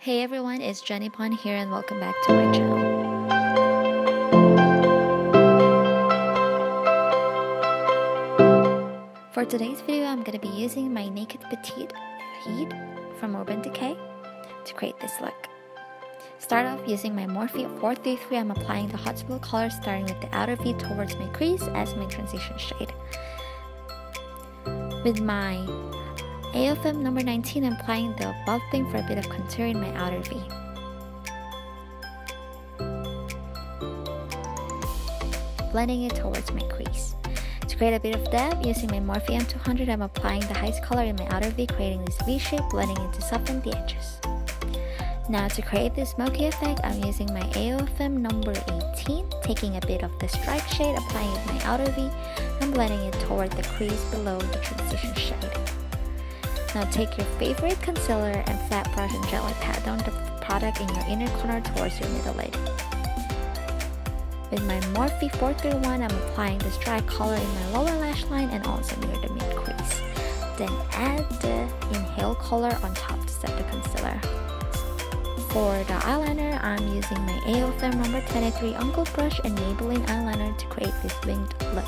Hey everyone, it's Jenny Banh here and welcome back to my channel. For today's video, I'm going to be using my Naked Petite Heat from Urban Decay to create this look. Start off using my Morphe M433. I'm applying the hot blue color starting with the outer V towards my crease as my transition shade. With my AOFM number 19, I'm applying the above thing for a bit of contour in my outer V. Blending it towards my crease. To create a bit of depth, using my Morphe M200, I'm applying the highest color in my outer V, creating this V shape, blending it to soften the edges. Now to create this smoky effect, I'm using my AOFM number 18, taking a bit of the stripe shade, applying it in my outer V, and blending it toward the crease below the transition shade. Now take your favorite concealer and flat brush and gently pat down the product in your inner corner towards your middle lid. With my Morphe M433, I'm applying this dry color in my lower lash line and also near the mid crease. Then add the inhale color on top to set the concealer. For the eyeliner, I'm using my AOFM number 23 Uncle brush and Maybelline eyeliner to create this winged look.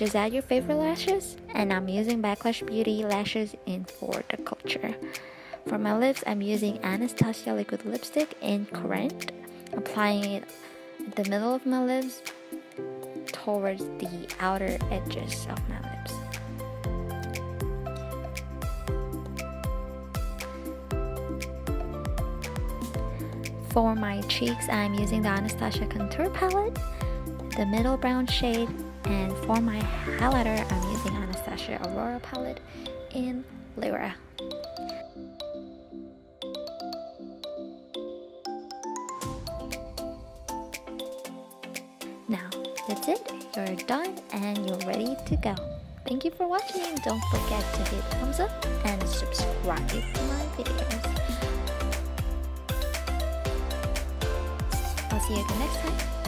Just add your favorite lashes, and I'm using Bvcklashbeauty lashes in For the Culture. For my lips, I'm using Anastasia liquid lipstick in Currant, applying it at the middle of my lips towards the outer edges of my lips. For my cheeks, I'm using the Anastasia contour palette, the middle brown shade, and for my highlighter, I'm using Anastasia Aurora palette in Lyra. Now, that's it. You're done and you're ready to go. Thank you for watching. Don't forget to hit thumbs up and subscribe to my videos. I'll see you again next time.